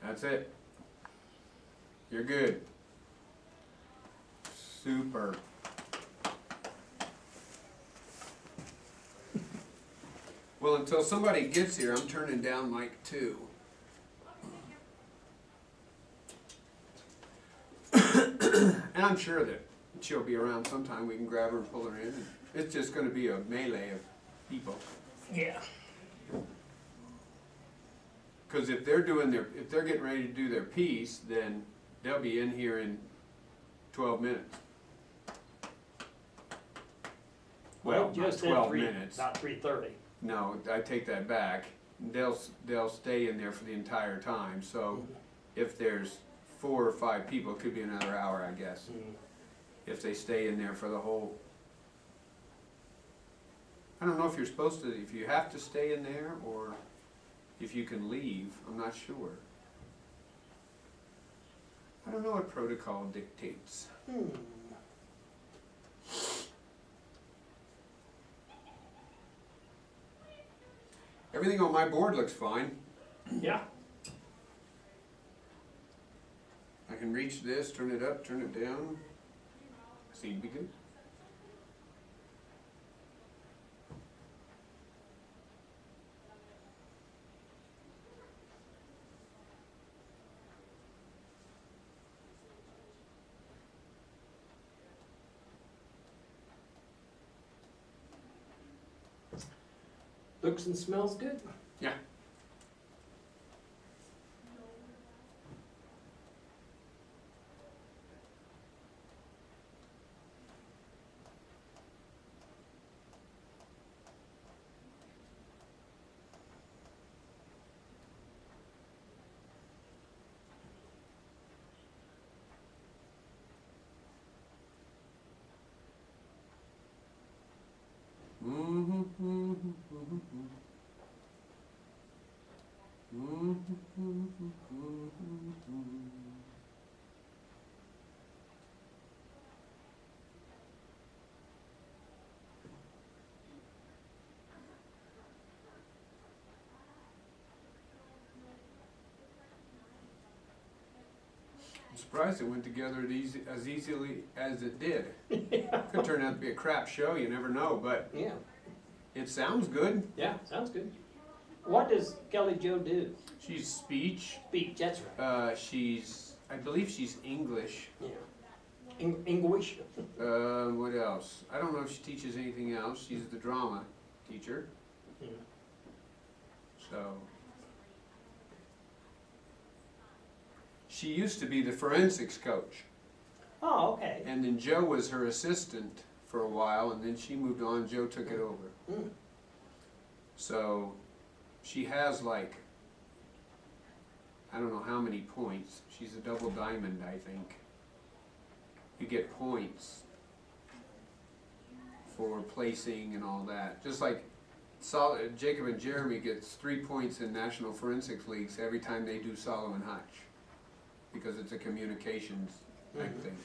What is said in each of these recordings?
That's it. You're good. Super. Well, until somebody gets here, I'm turning down mic 2. And I'm sure that she'll be around sometime. We can grab her and pull her in. It's just going to be a melee of people. Yeah. Because if they're getting ready to do their piece, then they'll be in here in 12 minutes. Well, not just 12 minutes. About 3:30. No, I take that back. They'll stay in there for the entire time. So if there's 4 or 5 people, it could be another hour, I guess. If they stay in there for the whole. I don't know if you're supposed to, if you have to stay in there or if you can leave. I'm not sure. I don't know what protocol dictates. Everything on my board looks fine. Yeah. I can reach this, turn it up, turn it down. Seem to be good. Looks and smells good. Yeah. I'm surprised it went together as easily as it did. Could turn out to be a crap show, you never know, but Yeah. it sounds good. Yeah, sounds good. What does Kelly Jo do? She's speech. Speech, that's right. I believe she's English. Yeah. English. What else? I don't know if she teaches anything else. She's the drama teacher. So, she used to be the forensics coach. Oh, okay. And then Joe was her assistant for a while, and then she moved on. Joe took it over. So, she has like, I don't know how many points. She's a double diamond, I think. You get points for placing and all that. Just like Jacob and Jeremy gets 3 points in National Forensics Leagues every time they do Salo and Hutch, because it's a communications type thing.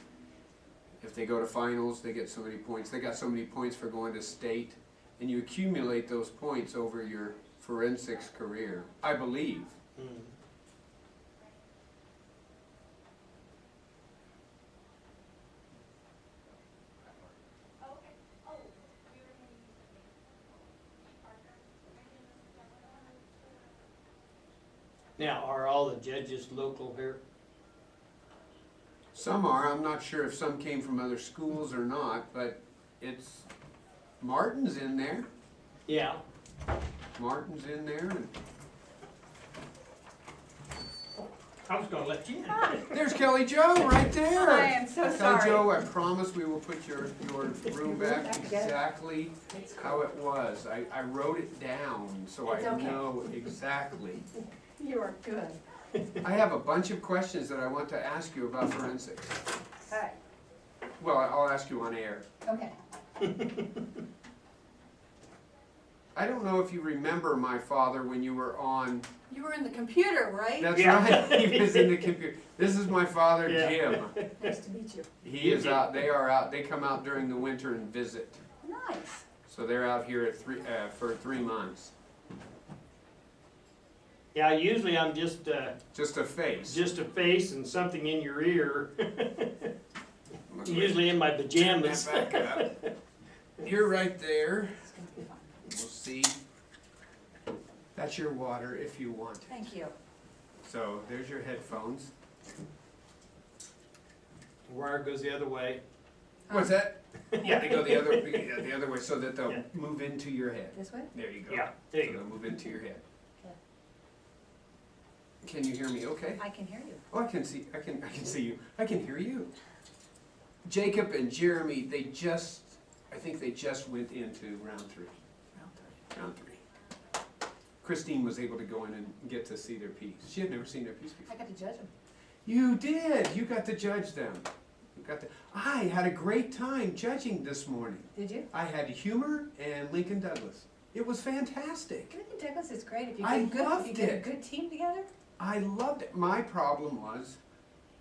If they go to finals, they get so many points. They got so many points for going to state, and you accumulate those points over your forensics career, I believe. Now, are all the judges local here? Some are. I'm not sure if some came from other schools or not, but it's Martin's in there. Yeah. Martin's in there. And I was going to let you in. there's Kelly Jo right there. I am so Kelly sorry. Jo, I promise we will put your room back exactly how it was. I wrote it down so It's I okay. know exactly. You are good. I have a bunch of questions that I want to ask you about forensics. Alright, Well, I'll ask you on air. okay. I don't know if you remember my father when you were on. You were in the computer, right? That's Yeah. right, he was in the computer. This is my father, Yeah. Jim. Nice to meet you. He is out, they are out, they come out during the winter and visit. Nice. So they're out here at for 3 months. Yeah, usually I'm just Just a face. a face and something in your ear. Look, Usually in my turn pajamas. that back up. You're right there. It's gonna be fun. We'll see. That's your water if you want it. Thank you. So there's your headphones. Wire goes the other way. What's that? Yeah, they go the other way so that they'll Yeah. move into your head. This way? There you go. Yeah, there you So go. they'll move into your head. Okay. Can you hear me okay? I can hear you. Oh, I can see see you. I can hear you. Jacob and Jeremy, I think they just went into round three. Round three. Christine was able to go in and get to see their piece. She had never seen their piece before. I got to judge them. You did. You got to judge them. I had a great time judging this morning. Did you? I had humor and Lincoln Douglas. It was fantastic. Lincoln Douglas is great. If you I get good, loved if you get it. a good team together. I loved it. My problem was,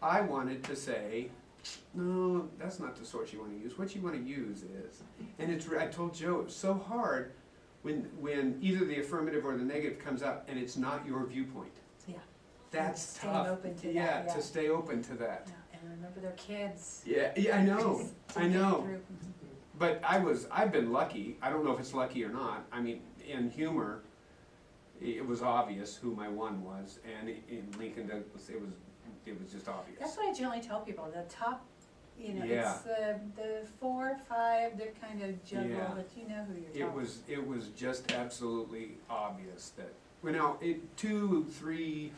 I wanted to say, no, that's not the source you want to use. What you want to use is, and I told Joe, it's so hard when either the affirmative or the negative comes out and it's not your viewpoint. Yeah. That's Staying tough. open to that, Yeah, yeah. to stay open to that. Yeah, and remember their kids. Yeah, I know, To I get know. through. But I've been lucky. I don't know if it's lucky or not. I mean, in humor, it was obvious who my one was, and in Lincoln Douglas, it was just obvious. That's what I generally tell people. The top, Yeah. it's the 4, 5. They're kind of juggle, Yeah. but you know who you're talking. It was just absolutely obvious that, well, now, 2, 3,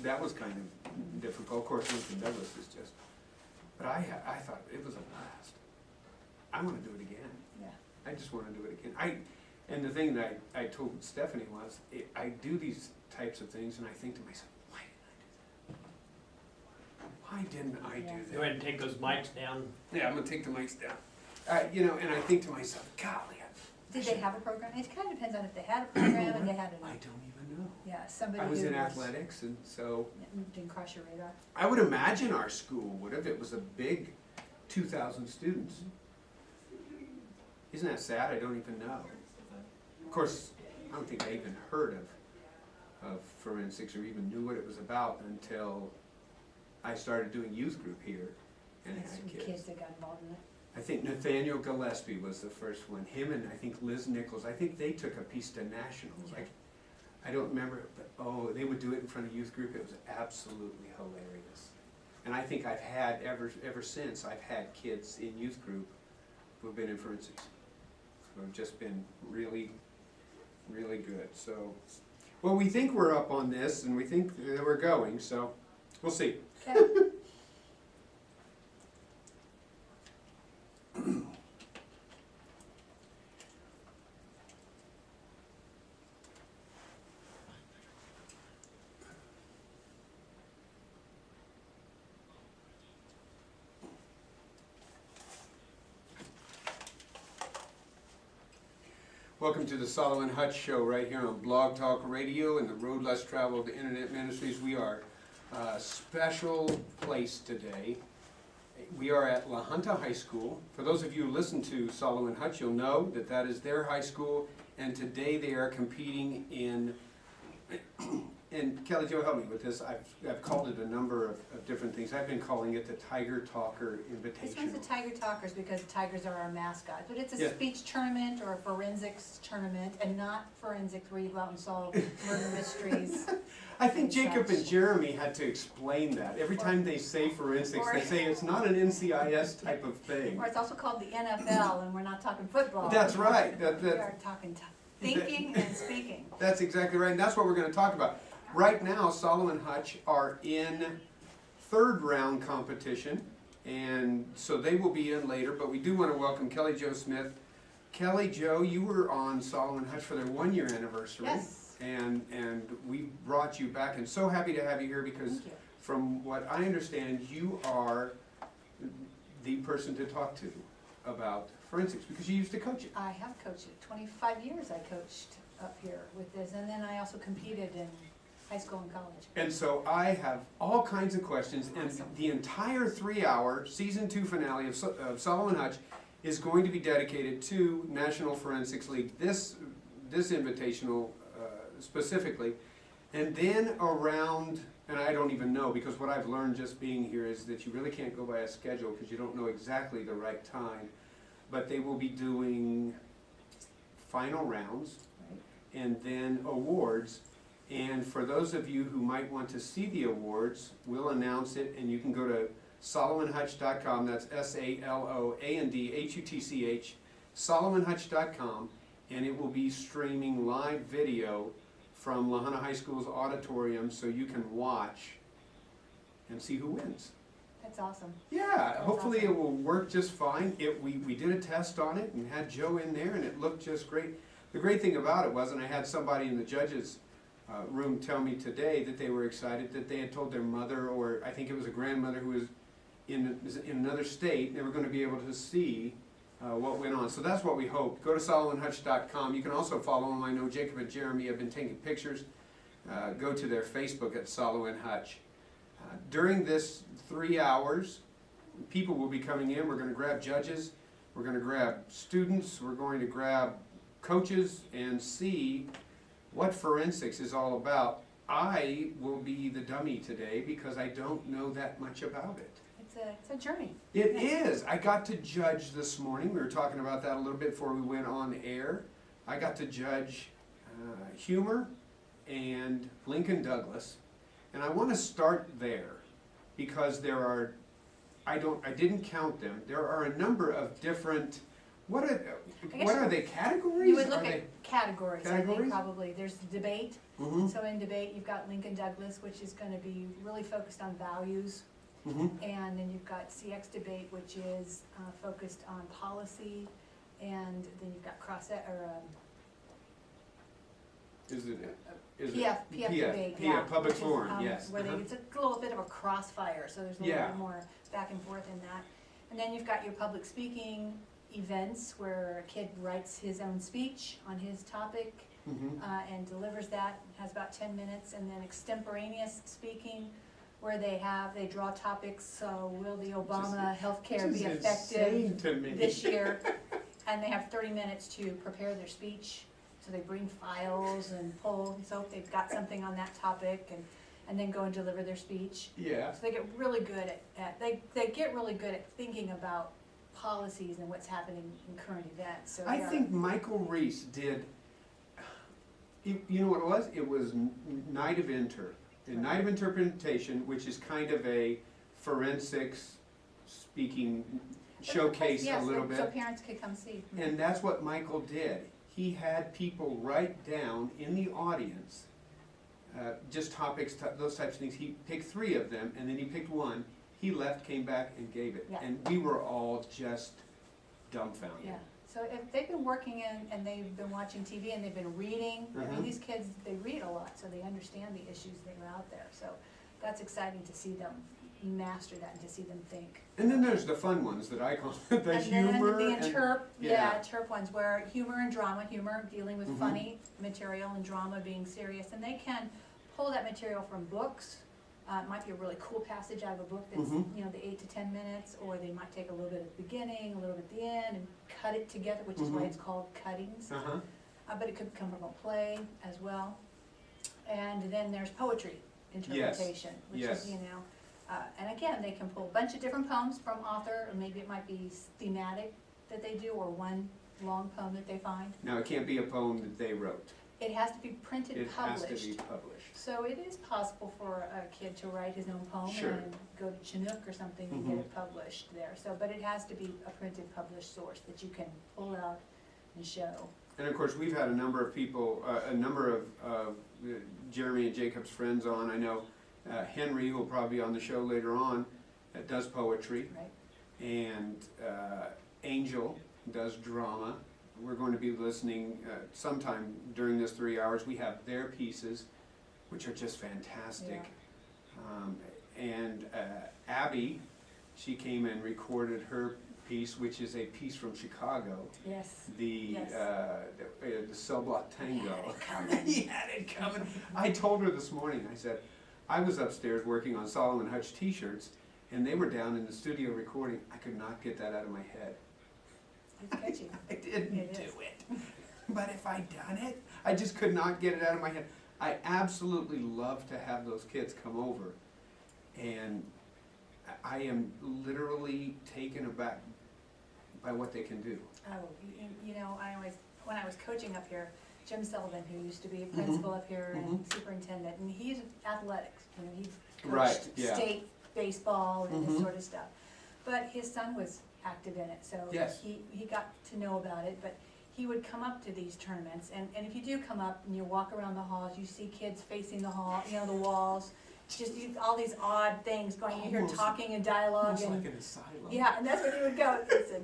that was kind of difficult. Of course, Lincoln Douglas is just, but I thought it was a blast. I want to do it again. Yeah. I just want to do it again. And the thing that I told Stephanie was, I do these types of things and I think to myself, why didn't I do that? Go ahead and take those mics down. Yeah, I'm gonna take the mics down. And I think to myself, golly, Did they have a program? It kind of depends on if they had a program and they had I a, don't even know. yeah, somebody I was who in athletics, and so didn't cross your radar. I would imagine our school would have. It was a big 2,000 students. Isn't that sad? I don't even know. Of course, I don't think I even heard of forensics or even knew what it was about until I started doing youth group here and There's had some kids. kids that got involved in it. I think Nathaniel Gillespie was the first one. Him and I think Liz Nichols. I think they took a piece to nationals. Yeah. I don't remember, but they would do it in front of youth group. It was absolutely hilarious. And I think I've had ever since I've had kids in youth group who've been in forensics. Who have just been really, really good. So, well, we think we're up on this, and we think that we're going. So, we'll see. Okay. Welcome to the Salo and Hutch Show right here on Blog Talk Radio and the Road Less Traveled Internet Ministries. We are a special place today. We are at La Junta High School. For those of you who listen to Salo and Hutch, you'll know that that is their high school, and today they are competing in, and Kelly Jo, help me with this, I've called it a number of different things. I've been calling it the Tiger Talker This one's the Invitational. Tiger Talkers because the tigers are our mascot, but it's a Yeah. speech tournament or a forensics tournament, and not forensics where you go out and solve murder mysteries. I think and Jacob such. and Jeremy had to explain that. Every time they say forensics, they say it's not an NCIS type of thing. Or it's also called the NFL, and we're not talking football. That's right. We are talking thinking and speaking. That's exactly right, and that's what we're going to talk about. Right now, Salo and Hutch are in third round competition, and so they will be in later, but we do want to welcome Kelly Jo Smith. Kelly Jo, you were on Salo and Hutch for their 1-year anniversary. Yes. And we brought you back, and so happy to have you here because Thank you. from what I understand, you are the person to talk to about forensics because you used to coach it. I have coached it. 25 years I coached up here with this, and then I also competed in high school and college. And so I have all kinds of questions, and Awesome. the entire 3-hour season 2 finale of Salo and Hutch is going to be dedicated to National Forensics League. This invitational specifically, And then around, and I don't even know, because what I've learned just being here is that you really can't go by a schedule because you don't know exactly the right time. But they will be doing final rounds and then awards. And for those of you who might want to see the awards, we'll announce it, and you can go to saloandhutch.com, that's SALOANDHUTCH, saloandhutch.com, and it will be streaming live video from La Junta High School's auditorium, so you can watch and see who wins. That's awesome. Yeah, hopefully awesome. it will work just fine. We did a test on it and had Joe in there, and it looked just great. The great thing about it was, and I had somebody in the judges' room tell me today that they were excited that they had told their mother, or I think it was a grandmother who was in another state, and they were going to be able to see what went on. So that's what we hope. Go to saloandhutch.com. You can also follow them. I know Jacob and Jeremy have been taking pictures. Go to their Facebook at Salo and Hutch. During this 3 hours, people will be coming in. We're going to grab judges. We're going to grab students. We're going to grab coaches and see what forensics is all about. I will be the dummy today because I don't know that much about it. It's a journey. It is. I got to judge this morning. We were talking about that a little bit before we went on air. I got to judge humor and Lincoln Douglas. And I want to start there because there are, I didn't count them. There are a number of different, what are they, categories? You would look Are at they categories, I categories? think probably. There's debate. Mhm. So in debate, you've got Lincoln Douglas, which is going to be really focused on values. Mhm. And then you've got CX debate, which is focused on policy. And then you've got Is it? PF debate, yeah. Public which is, forum, yes. Where Uh-huh. it's a little bit of a crossfire, so there's a little Yeah. bit more back and forth in that. And then you've got your public speaking events where a kid writes his own speech on his topic Mhm. and delivers that, has about 10 minutes. And then extemporaneous speaking, where they draw topics, so will the Obama healthcare This be is insane effective to me. this year? And they have 30 minutes to prepare their speech. So they bring files and pull, so if they've got something on that topic, and then go and deliver their speech. Yeah. So they get really good they get really good at thinking about policies and what's happening in current events. So I think Michael Reese did, you know what it was? It was Night of Night of Interpretation, which is kind of a forensics speaking showcase a little bit. So parents could come see. And that's what Michael did. He had people write down in the audience just topics, those types of things. He picked 3 of them, and then he picked one. He left, came back, and gave it. Yeah. And we were all just dumbfounded. Yeah, so if they've been working and they've been watching TV and they've been reading, I mean, these kids, they read a lot, so they understand the issues that are out there. So that's exciting to see them master that and to see them think. And then there's the fun ones that I call the humor. And then the interp, yeah. interp ones where humor and drama, humor dealing with Mhm. funny material and drama being serious. And they can pull that material from books. It might be a really cool passage out of a book that's, Mhm. the 8 to 10 minutes, or they might take a little bit at the beginning, a little bit at the end, and cut it together, which is why Mhm. it's called cuttings. Uh-huh. But it could come from a play as well. And then there's poetry interpretation, which Yes. is, and again, they can pull a bunch of different poems from author, or maybe it might be thematic that they do, or one long poem that they find. Now, it can't be a poem that they wrote. It has to be printed, It has published. to be published. So it is possible for a kid to write his own poem Sure. and go to Chinook or something and get it published there. So, but it has to be a printed, published source that you can pull out and show. And of course, we've had a number of people, a number of Jeremy and Jacob's friends on. I know Henry, who will probably be on the show later on, does poetry. Right. And Angel does drama. We're going to be listening sometime during this 3 hours. We have their pieces, which are just fantastic. And Abby, she came and recorded her piece, which is a piece from Chicago. Yes. The Cell Block Tango. He had it coming. I told her this morning, I said, I was upstairs working on Salo and Hutch t-shirts, and they were down in the studio recording. I could not get that out of my head. It's catchy. I didn't It do is. it. But if I'd done it, I just could not get it out of my head. I absolutely love to have those kids come over, and I am literally taken aback by what they can do. Oh, you know, when I was coaching up here, Jim Sullivan, who used to be a principal up here and superintendent, and he's athletics, you know, he's Right, coached yeah. state baseball and this sort of stuff. But his son was active in it, so Yes. he got to know about it, but he would come up to these tournaments, and if you do come up and you walk around the halls, you see kids facing the hall, you know, the walls, all these odd things going, you hear Almost- talking and dialogue Almost and. like an asylum. Yeah, and that's where he would go. It's a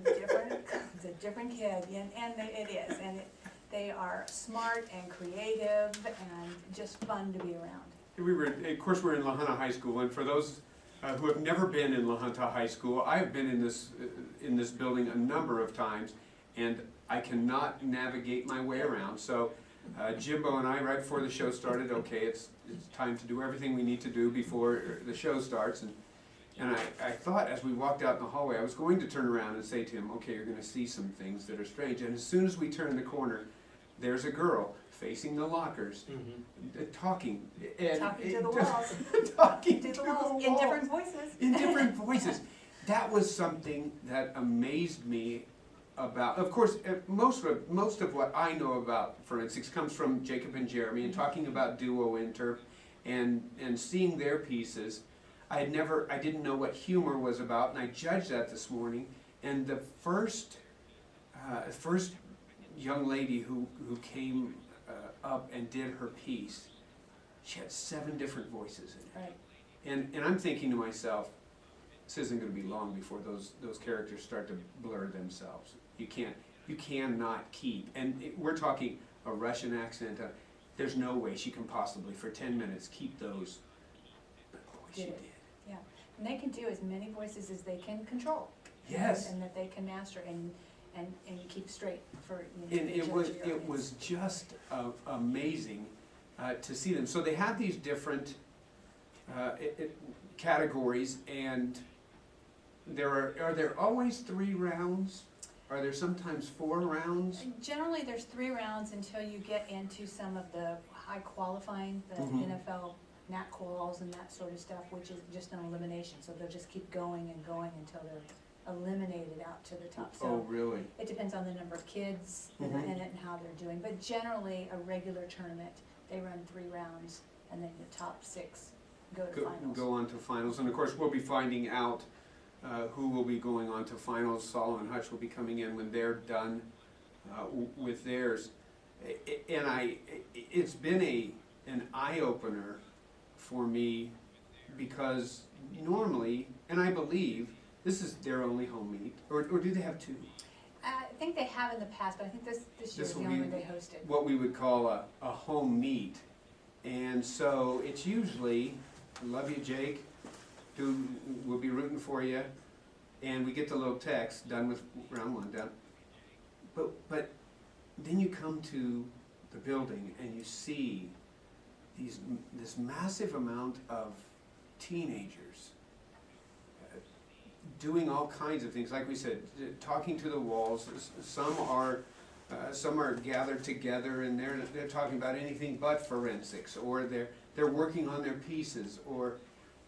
different kid, and it is, and they are smart and creative and just fun to be around. Of course, we're in La Junta High School, and for those who have never been in La Junta High School, I have been in this building a number of times, and I cannot navigate my way around. So Jimbo and I, right before the show started, okay, it's time to do everything we need to do before the show starts. And I thought as we walked out in the hallway, I was going to turn around and say to him, okay, you're going to see some things that are strange. And as soon as we turned the corner, there's a girl facing the lockers, talking. And Talking to the walls. talking To the walls, in different voices. In different voices. That was something that amazed me about, of course, most of what I know about forensics comes from Jacob and Jeremy, and talking about Duo Interp and seeing their pieces. I didn't know what humor was about, and I judged that this morning. And the first young lady who came up and did her piece, she had 7 different voices in it. Right. And I'm thinking to myself, this isn't going to be long before those characters start to blur themselves. You cannot keep, and we're talking a Russian accent. There's no way she can possibly, for 10 minutes, keep those. But boy, she did. Yeah, and they can do as many voices as they can control. Yes. And that they can master and keep straight for, And the it judge was of your it audience. was just amazing to see them. So they have these different categories, and are there always 3 rounds? Are there sometimes 4 rounds? Generally, there's 3 rounds until you get into some of the high qualifying, the NFL nat quals and that sort of stuff, which is just an elimination. So they'll just keep going and going until they're eliminated out to the top. So Oh, really? it depends on the number of kids that are in it and how they're doing. But generally, a regular tournament, they run 3 rounds, and then the top 6 go to finals. Go on to finals, and of course we'll be finding out who will be going on to finals. Salo and Hutch will be coming in when they're done with theirs. It's been an eye-opener for me, because normally, and I believe, this is their only home meet, or do they have 2? I think they have in the past, but I think this year is the will only be one they hosted. what we would call a home meet. And so it's usually, I love you, Jake, we'll be rooting for you, and we get the little text, done with round 1, done. But then you come to the building and you see this massive amount of teenagers doing all kinds of things, like we said, talking to the walls. Some are gathered together, and they're talking about anything but forensics, or they're working on their pieces,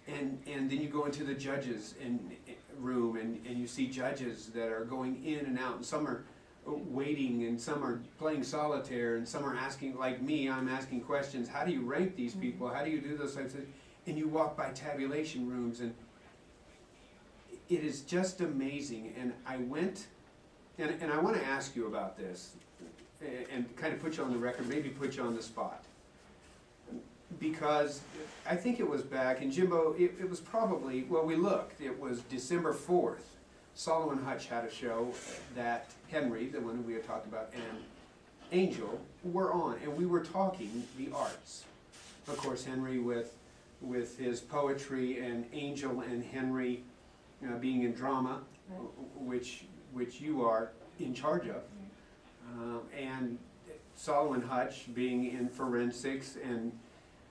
and then you go into the judges room, and you see judges that are going in and out, and some are waiting, and some are playing solitaire, and some are asking, like me, I'm asking questions. How do you rank these people? How do you do those types of things? And you walk by tabulation rooms, and it is just amazing. And I went, and I want to ask you about this, and kind of put you on the record, maybe put you on the spot. Because I think it was back, and Jimbo, it was probably, well, we looked, it was December 4th. Salo and Hutch had a show that Henry, the one we had talked about, and Angel were on, and we were talking the arts. Of course, Henry with his poetry, and Angel and Henry being in drama, which you are in charge of, and Salo and Hutch being in forensics, and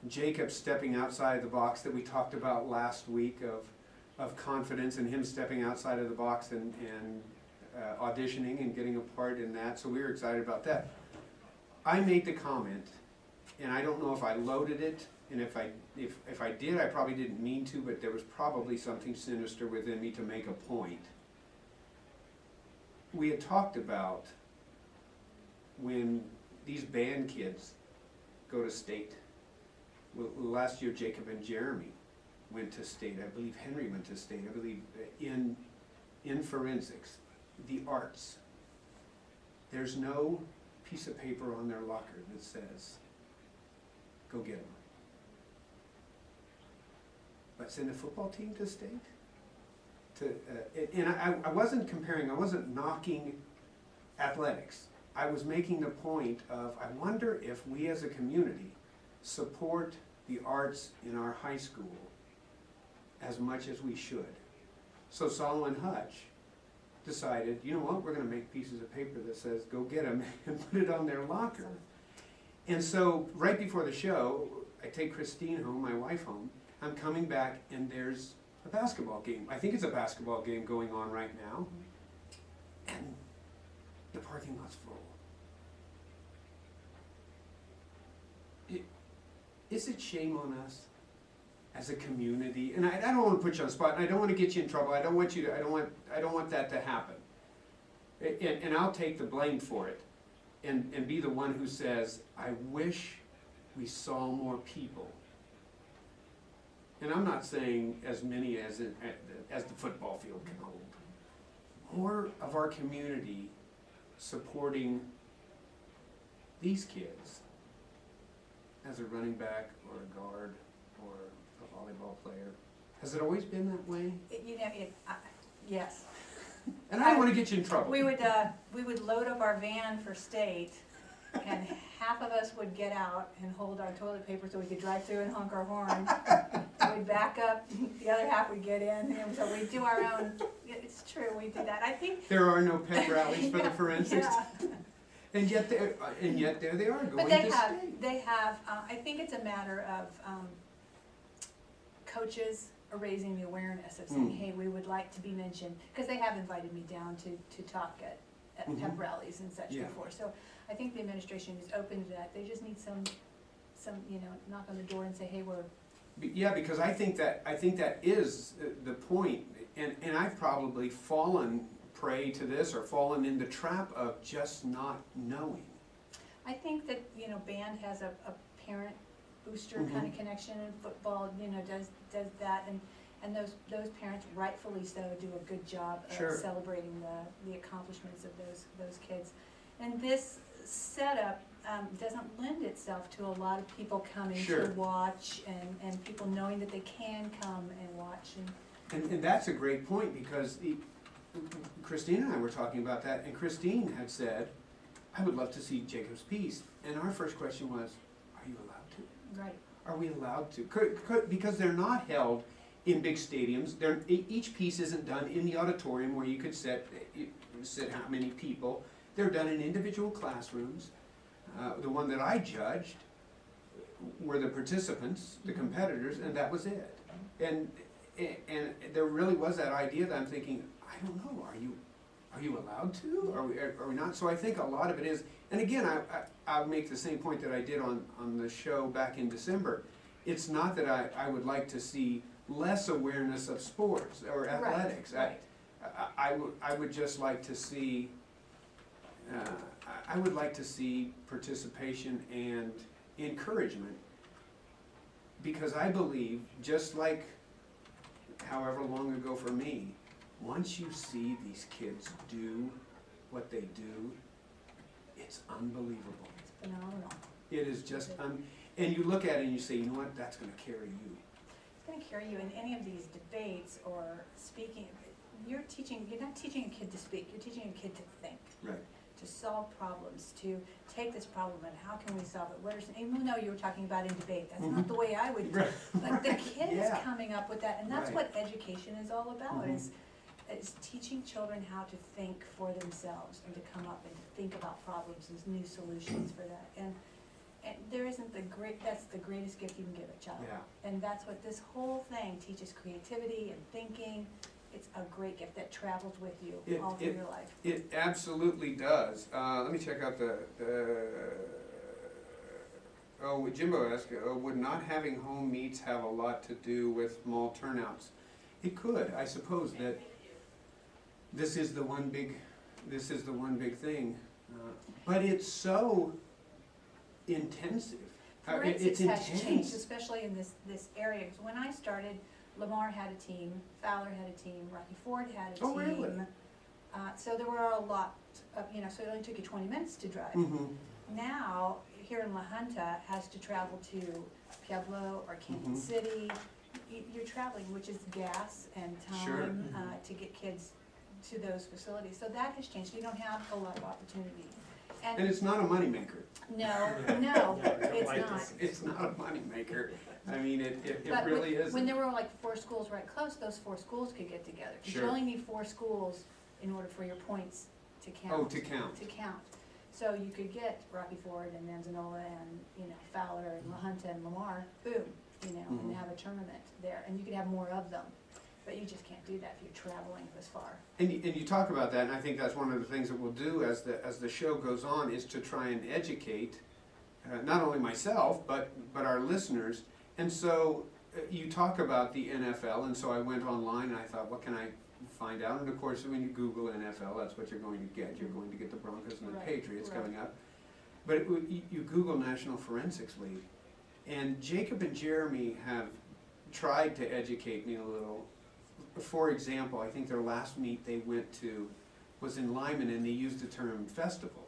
Jacob stepping outside the box that we talked about last week of confidence, and him stepping outside of the box and auditioning and getting a part in that. So we were excited about that. I made the comment, and I don't know if I loaded it, and if I did, I probably didn't mean to, but there was probably something sinister within me to make a point. We had talked about when these band kids go to state. Well, last year Jacob and Jeremy went to state. I believe Henry went to state. I believe in forensics, the arts. There's no piece of paper on their locker that says, go get them. But send a football team to state? And I wasn't comparing, I wasn't knocking athletics. I was making the point of, I wonder if we as a community support the arts in our high school as much as we should. So Salo and Hutch decided, you know what, we're gonna make pieces of paper that says, go get them, and put it on their locker. And so, right before the show, I take Christine home, my wife home, I'm coming back and there's a basketball game. I think it's a basketball game going on right now. And the parking lot's full. Is it shame on us as a community? And I don't want to put you on the spot, and I don't want to get you in trouble. I don't want that to happen. And I'll take the blame for it, and be the one who says, I wish we saw more people. And I'm not saying as many as the football field can hold. More of our community supporting these kids as a running back or a guard or a volleyball player. Has it always been that way? Yes. And I don't want to get you in trouble. We would load up our van for state, and half of us would get out and hold our toilet paper so we could drive through and honk our horn. We'd back up, the other half would get in, and so we'd do our own. It's true, we do that. I think there are no pep rallies for the forensics. Yeah. And yet there they are going But to state. they have, I think it's a matter of coaches are raising the awareness of saying, hey, we would like to be mentioned, because they have invited me down to talk at pep rallies and such before. So I think the administration is open to that. They just need some knock on the door and say, hey, we're. Yeah, because I think that is the point, and I've probably fallen prey to this or fallen in the trap of just not knowing. I think that, band has a parent booster kind of connection, and football, does that, and those parents, rightfully so, do a good job of celebrating the accomplishments of those kids. And this setup doesn't lend itself to a lot of people coming to watch, and people knowing that they can come and watch. And that's a great point, because Christine and I were talking about that, and Christine had said, I would love to see Jacob's piece. And our first question was, are you allowed to? Right. Are we allowed to? Because they're not held in big stadiums. Each piece isn't done in the auditorium where you could sit how many people. They're done in individual classrooms. The one that I judged were the participants, the competitors, and that was it. And there really was that idea that I'm thinking, I don't know, are you allowed to? Are we not? So I think a lot of it is, and again, I'll make the same point that I did on the show back in December. It's not that I would like to see less awareness of sports or athletics. Right. I would just like to see, I would like to see participation and encouragement, because I believe, just like however long ago for me, once you see these kids do what they do, it's unbelievable. It's phenomenal. It is just, and you look at it and you say, you know what, that's going to carry you. It's going to carry you in any of these debates or speaking. You're not teaching a kid to speak, you're teaching a kid to think. Right. To solve problems, to take this problem and how can we solve it? What are some, even though you were talking about in debate, that's not the way I would do it. But the kid is coming up with that, and that's what education is all about, is teaching children how to think for themselves and to come up and to think about problems and new solutions for that. And there isn't that's the greatest gift you can give a child. Yeah. And that's what this whole thing teaches: creativity and thinking. It's a great gift that travels with you all through your life. It absolutely does. Let me check out Jimbo asked, would not having home meets have a lot to do with mall turnouts? It could, I suppose, that this is the one big thing, but it's so intensive. It's Forensics has changed, intense. especially in this area, 'cause when I started, Lamar had a team, Fowler had a team, Rocky Ford had a team. Oh, really? So there were a lot of, so it only took you 20 minutes to drive. Mm-hmm. Now, here in La Junta, has to travel to Pueblo or Canyon City. You're traveling, which is gas and Sure. time to get kids to those facilities. So that has changed. You don't have a lot of opportunity. And it's not a moneymaker. No, it's not. It's not a moneymaker. I mean, it But really when isn't. there were like 4 schools right close, those 4 schools could get together. 'Cause you Sure. only need 4 schools in order for your points to count. Oh, to count. To count. So you could get Rocky Ford and Manzanola and, Fowler and La Junta and Lamar, boom, Mhm. and have a tournament there. And you could have more of them. But you just can't do that if you're traveling this far. And you talk about that, and I think that's one of the things that we'll do as the show goes on, is to try and educate, not only myself, but our listeners. And so you talk about the NFL, and so I went online and I thought, what can I find out? And of course, when you Google NFL, that's what you're going to get. You're going to get the Broncos and the Right, Patriots right. coming up. But you Google National Forensics League, and Jacob and Jeremy have tried to educate me a little. For example, I think their last meet they went to was in Lyman, and they used the term festival.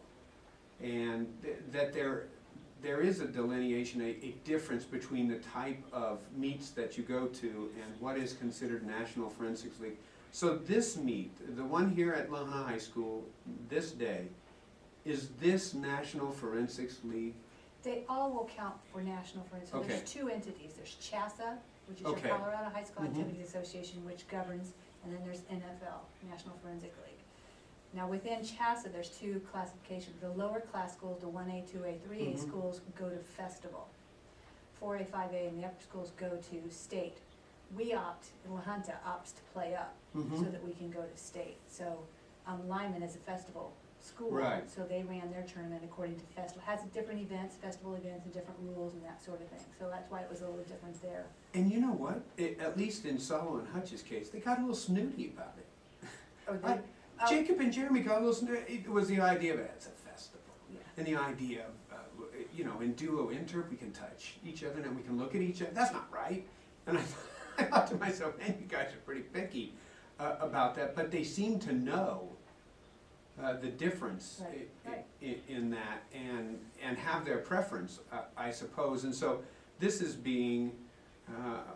And that there is a delineation, a difference between the type of meets that you go to and what is considered National Forensics League. So this meet, the one here at La Junta High School this day, is this National Forensics League? They all will count for national forensics. So Okay. there's 2 entities. There's CHASA, which is Okay. your Colorado High School Mhm. Activities Association, which governs, and then there's NFL, National Forensic League. Now, within CHASA, there's 2 classifications. The lower class schools, the 1A, 2A, 3A Mhm. schools go to festival. 4A, 5A, and the upper schools go to state. We opt, La Junta opts to play up so Mhm. that we can go to state. So Lyman is a festival school, Right. so they ran their tournament according to festival, has different events, festival events, and different rules and that sort of thing. So that's why it was a little different there. And you know what? At least in Salo and Hutch's case, they got a little snooty about it. Oh, I- they, oh, Jacob and Jeremy got a little snooty. It was the idea of it's a festival. yeah. And the idea of, in duo interp, we can touch each other and we can look at each other. That's not right. And I thought to myself, man, you guys are pretty picky about that. But they seem to know the difference Right. in that and have their preference, I suppose. And so this is being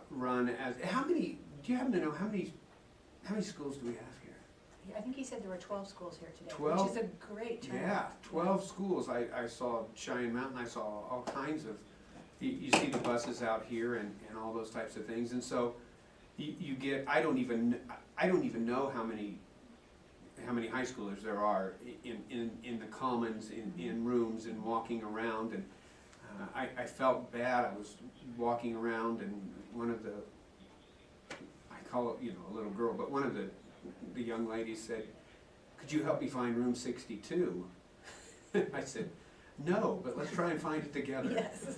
run as, do you happen to know how many schools do we have here? I think he said there were 12 schools here today, 12? which is a great turnout. Yeah, 12 schools. I saw Cheyenne Mountain, I saw all kinds of, you see the buses out here and all those types of things. And so you get, I don't even know how many high schoolers there are in the commons, in rooms and walking around. And I felt bad. I was walking around and one of the, I call it, a little girl, but one of the young ladies said, could you help me find room 62? I said, no, but let's try and find it together. Yes.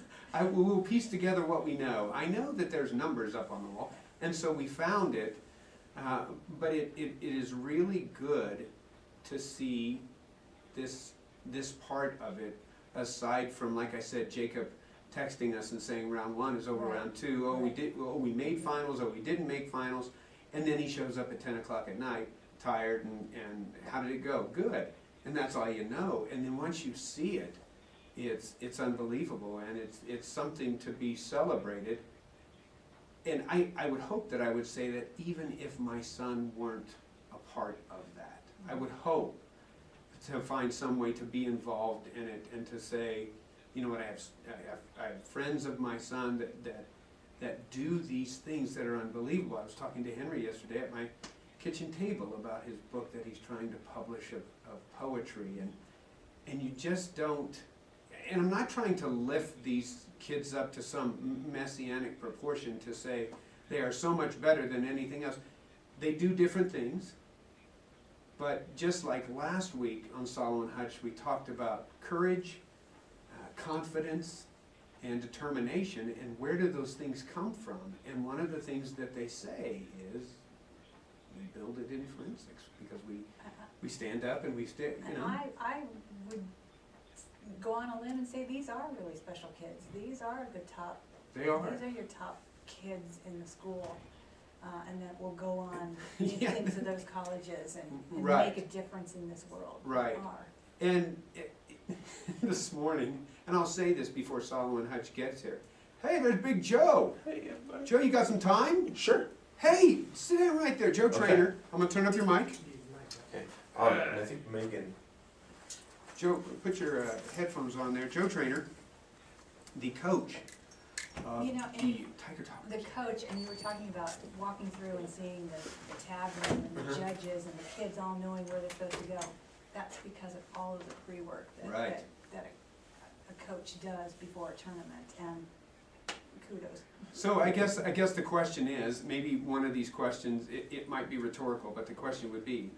We'll piece together what we know. I know that there's numbers up on the wall, and so we found it, but it is really good to see this part of it, aside from, like I said, Jacob texting us and saying round 1 is over, Right. round 2, we made finals, we didn't make finals, and then he shows up at 10 o'clock at night, tired, and how did it go? Good. And that's all you know. And then once you see it, it's unbelievable, and it's something to be celebrated. And I would hope that I would say that even if my son weren't a part of that, I would hope to find some way to be involved in it and to say, you know what, I have friends of my son that do these things that are unbelievable. I was talking to Henry yesterday at my kitchen table about his book that he's trying to publish of poetry, and you just don't, and I'm not trying to lift these kids up to some messianic proportion to say they are so much better than anything else. They do different things, but just like last week on Salo and Hutch, we talked about courage, confidence, and determination, and where do those things come from? And one of the things that they say is, we build it in forensics, because we stand up and we stay, you And know. I would go on a limb and say these are really special kids. These are the top, They are. these are your top kids in the school. And that will go on Yeah. into those colleges and Right. make a difference in this world. They Right. are. And this morning, and I'll say this before Salo and Hutch gets here, hey, there's Big Joe. Hey, everybody. Joe, you got some time? Sure. Hey, sit down right there, Joe Okay. Trainer. I'm gonna turn up your mic. Okay. And I think Megan. Joe, put your headphones on there. Joe Trainer, the coach of You know, the and Tiger Talk. the coach, and you were talking about walking through and seeing the tab room and the judges and the kids all knowing where they're supposed to go. That's because of all of the pre-work Right. that a coach does before a tournament, and kudos. So I guess the question is, maybe one of these questions, it might be rhetorical, but the question would be,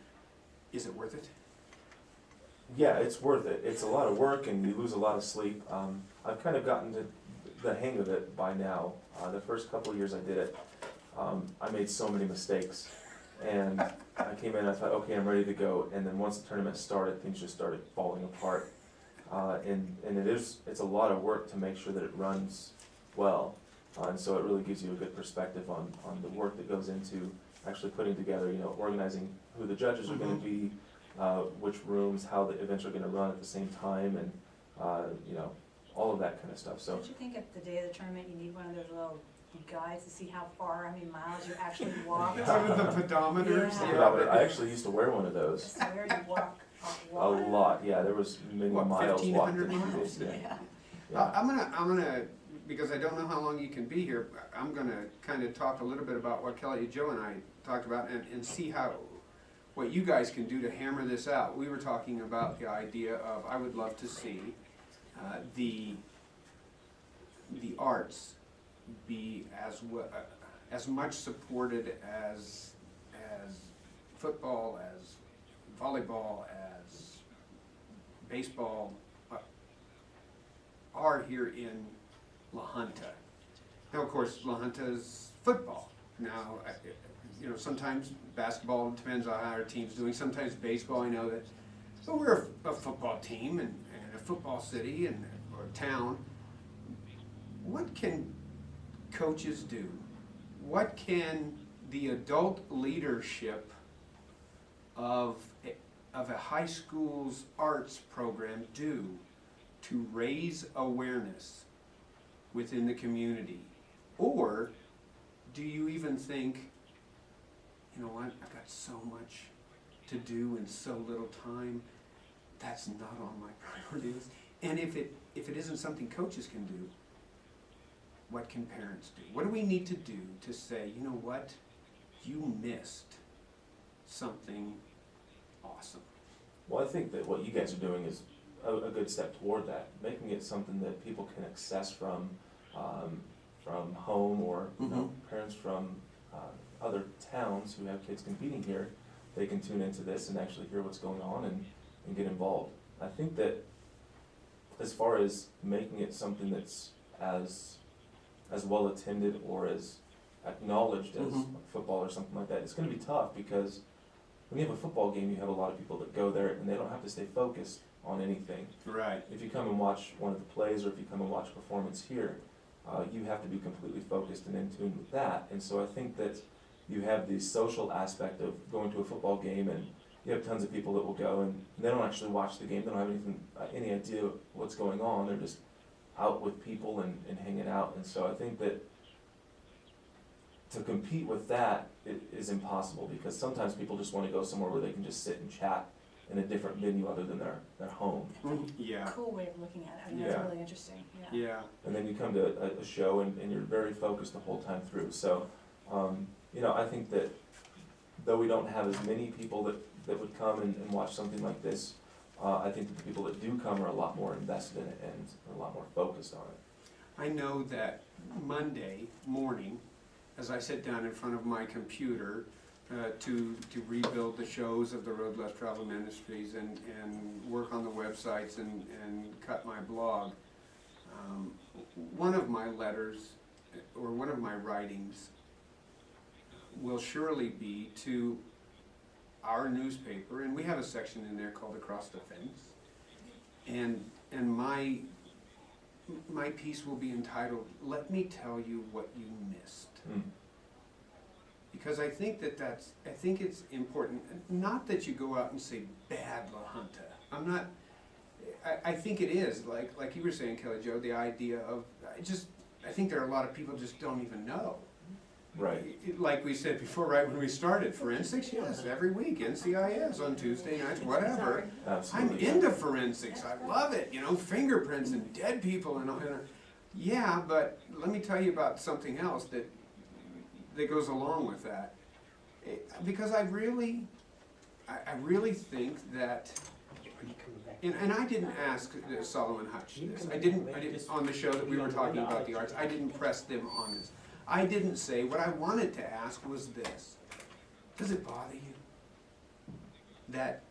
is it worth it? Yeah, it's worth it. It's a lot of work and you lose a lot of sleep. I've kind of gotten to the hang of it by now. The first couple of years I did it, I made so many mistakes. And I came in, I thought, okay, I'm ready to go. And then once the tournament started, things just started falling apart. And it's a lot of work to make sure that it runs well. And so it really gives you a good perspective on the work that goes into actually putting together, organizing who the judges are gonna be, which rooms, how the events are gonna run at the same time, and, all of that kind of stuff, so. Don't you think at the day of the tournament, you need one of those little guides to see how many miles you actually walked? Some of the pedometers. Yeah. I actually used to wear one of I those swear you walk a a lot. lot, yeah, there was many What, miles walked. 1,500 miles? Yeah. Yeah. I'm gonna, because I don't know how long you can be here, I'm gonna kind of talk a little bit about what Kelly, Joe and I talked about, and see what you guys can do to hammer this out. We were talking about the idea of, I would love to see the arts be as much supported as football, as volleyball, as baseball are here in La Junta. Now, of course, La Junta's football. Now, sometimes basketball, depends on how our team's doing. Sometimes baseball, I know that. But we're a football team and a football city or town. What can coaches do? What can the adult leadership of a high school's arts program do to raise awareness within the community? Or do you even think, you know what, I've got so much to do in so little time, that's not on my priority list? And if it isn't something coaches can do, what can parents do? What do we need to do to say, you know what, you missed something awesome? Well, I think that what you guys are doing is a good step toward that, making it something that people can access from home, or parents from other towns who have kids competing here. They can tune into this and actually hear what's going on and get involved. I think that as far as making it something that's as well attended or as acknowledged as football or something like that, it's going to be tough, because when you have a football game, you have a lot of people that go there and they don't have to stay focused on anything. Right. If you come and watch one of the plays, or if you come and watch a performance here, you have to be completely focused and in tune with that. And so I think that you have the social aspect of going to a football game, and you have tons of people that will go and they don't actually watch the game. They don't have any idea what's going on. They're just out with people and hanging out. And so I think that to compete with that is impossible, because sometimes people just want to go somewhere where they can just sit and chat in a different venue other than their home. Yeah. Cool way of looking at it. I mean, Yeah. that's really interesting, yeah. Yeah. And then you come to a show and you're very focused the whole time through. So, I think that though we don't have as many people that would come and watch something like this, I think that the people that do come are a lot more invested in it and are a lot more focused on it. I know that Monday morning, as I sit down in front of my computer to rebuild the shows of the Road Less Travel Ministries and work on the websites and cut my blog, one of my letters, or one of my writings, will surely be to our newspaper, and we have a section in there called Across the Fence. And my piece will be entitled, "Let Me Tell You What You Missed." Because I think I think it's important, not that you go out and say bad La Junta. I think it is, like you were saying, Kelly Jo, the idea of, I think there are a lot of people just don't even know. Right. Like we said before, right when we started, forensics, yes, every week, NCIS on Tuesday nights, whatever. Absolutely. I'm into forensics, I love it, fingerprints and dead people and all. Yeah, but let me tell you about something else that goes along with that. Because I really think that, and I didn't ask Salo and Hutch this. I didn't, on the show that we were talking about the arts, I didn't press them on this. I didn't say, what I wanted to ask was this: does it bother you that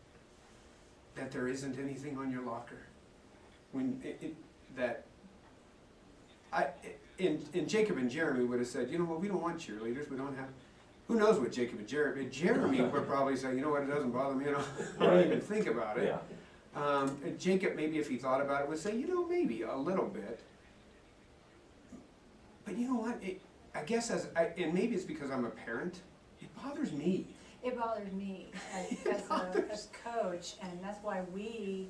there isn't anything on your locker? When and Jacob and Jeremy would have said, well, we don't want cheerleaders, we don't have, who knows what Jacob and Jeremy would probably say, you know what, it doesn't bother me, I don't even think about it. Yeah. And Jacob, maybe if he thought about it, would say, maybe a little bit. But you know what, I guess and maybe it's because I'm a parent, it bothers me. It bothers me as a coach, and that's why we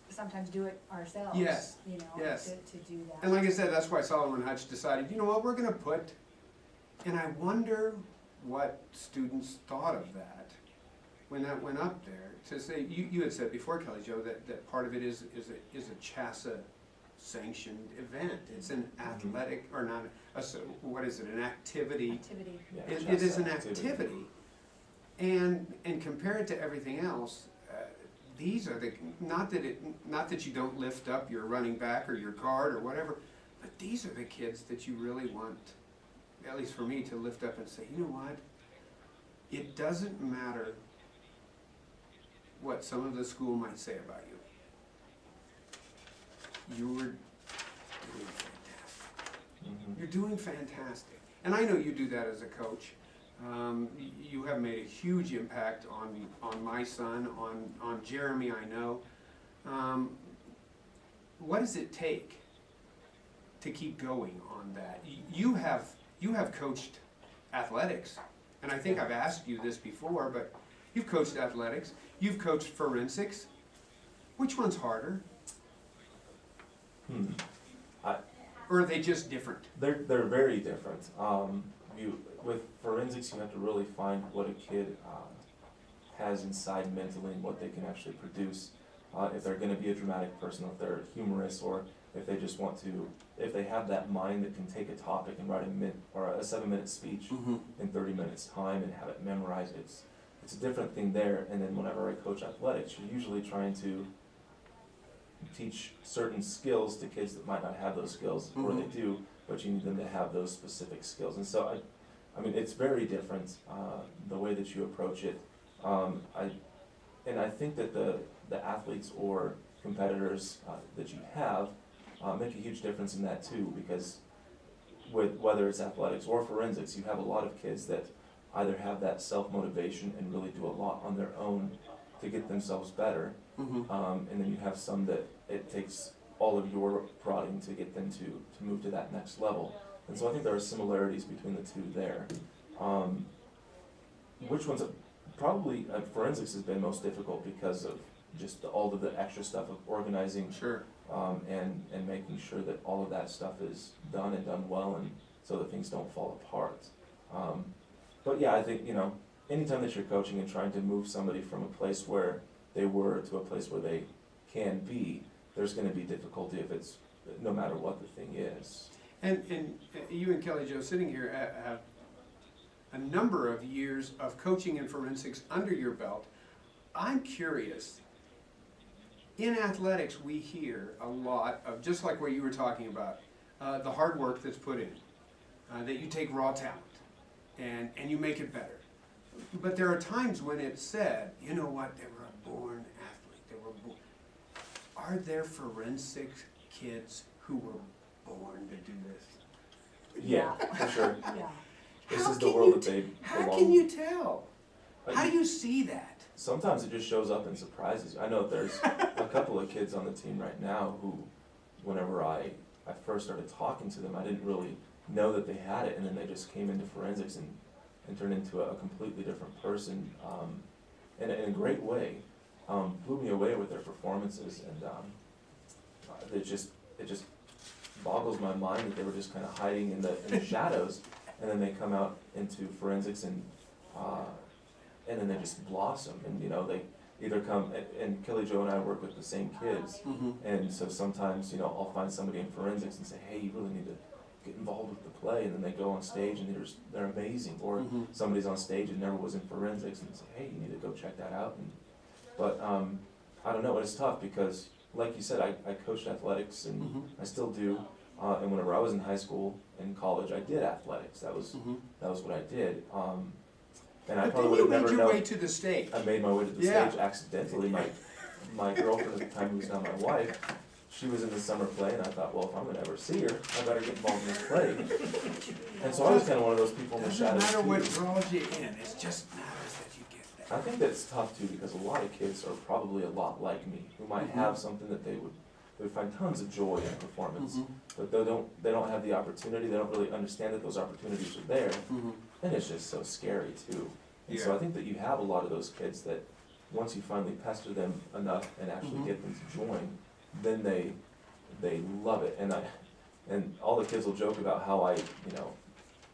sometimes do it ourselves. Yes, yes. To do that. And like I said, that's why Salo and Hutch decided, we're gonna put, and I wonder what students thought of that when that went up there, to say, you had said before, Kelly Jo, that part of it is a CHASA sanctioned event. It's an athletic, or not, what is it, an activity? Activity. Yeah, It is an activity. activity. And compared to everything else, these are not that you don't lift up your running back or your guard or whatever, but these are the kids that you really want, at least for me, to lift up and say, you know what, it doesn't matter what some of the school might say about you. You're doing fantastic. Mhm. You're doing fantastic. And I know you do that as a coach. You have made a huge impact on my son, on Jeremy, I know. What does it take to keep going on that? You have coached athletics, and I think I've asked you this before, but you've coached athletics, you've coached forensics. Which one's harder? Or are they just different? They're very different. With forensics, you have to really find what a kid has inside mentally and what they can actually produce. If they're going to be a dramatic person, if they're humorous, or if they just want to, if they have that mind that can take a topic and write a 7-minute speech in 30 minutes time and have it memorized, it's a different thing there. And then whenever I coach athletics, you're usually trying to teach certain skills to kids that might not have those skills, or they do, but you need them to have those specific skills. And so I mean, it's very different, the way that you approach it. I think that the athletes or competitors that you have make a huge difference in that too, because whether it's athletics or forensics, you have a lot of kids that either have that self-motivation and really do a lot on their own to get themselves better, and then you have some that it takes all of your prodding to get them to move to that next level. And so I think there are similarities between the two there. Which one's probably forensics has been most difficult because of just all of the extra stuff of organizing, Sure. and making sure that all of that stuff is done and done well, and so that things don't fall apart. But yeah, I think anytime that you're coaching and trying to move somebody from a place where they were to a place where they can be, there's going to be difficulty if it's no matter what the thing is. And you and Kelly Jo sitting here have a number of years of coaching in forensics under your belt. I'm curious, in athletics we hear a lot of, just like what you were talking about, the hard work that's put in, that you take raw talent and you make it better. But there are times when it's said, you know what, they were a born athlete, they were born. Are there forensic kids who were born to do this. Yeah, for sure. Yeah. This How is the can world you that they How belong. can you tell? But How do you see that? Sometimes it just shows up and surprises you. I know there's a couple of kids on the team right now who, whenever I first started talking to them, I didn't really know that they had it, and then they just came into forensics and turned into a completely different person, in a great way. Blew me away with their performances, and it just boggles my mind that they were just kind of hiding in the shadows, and then they come out into forensics and then they just blossom, and they either come, and Kelly Jo and I work with the same kids, and so sometimes, I'll find somebody in forensics and say, hey, you really need to get involved with the play, and then they go on stage and they're amazing, or somebody's on stage and never was in forensics and say, hey, you need to go check that out. But I don't know, it's tough because, like you said, I coached athletics, and I still do, and whenever I was in high school and college, I did athletics. That was what I did. And I But probably then would you have made never your way known. to the stage. I made my way to the Yeah. stage accidentally. My girlfriend at the time, who's now my wife, she was in the summer play, and I thought, well, if I'm gonna ever see her, I better get involved in this play. And so I was kind of one of those people in the Doesn't shadows matter what too. draws you in, it just matters that you get I that. think that's tough too, because a lot of kids are probably a lot like me, who might have something that they would find tons of joy in performance, but they don't have the opportunity, they don't really understand that those opportunities are there, and it's just so scary too. And so Yeah. I think that you have a lot of those kids that, once you finally pester them enough and actually get them to join, then they love it. And all the kids will joke about how I,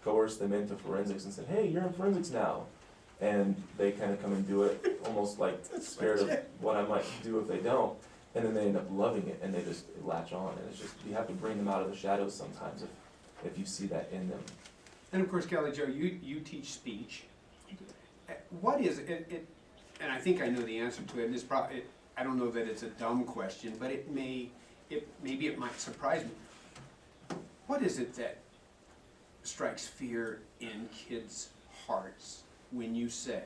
coerced them into forensics and said, hey, you're in forensics now. And they kind of come and do it almost like scared of what I might do if they don't. And then they end up loving it, and they just latch on. And it's just, you have to bring them out of the shadows sometimes if you see that in them. And of course, Kelly Jo, you teach speech. What is it, and I think I know the answer to it, and I don't know that it's a dumb question, but maybe it might surprise me. What is it that strikes fear in kids' hearts when you say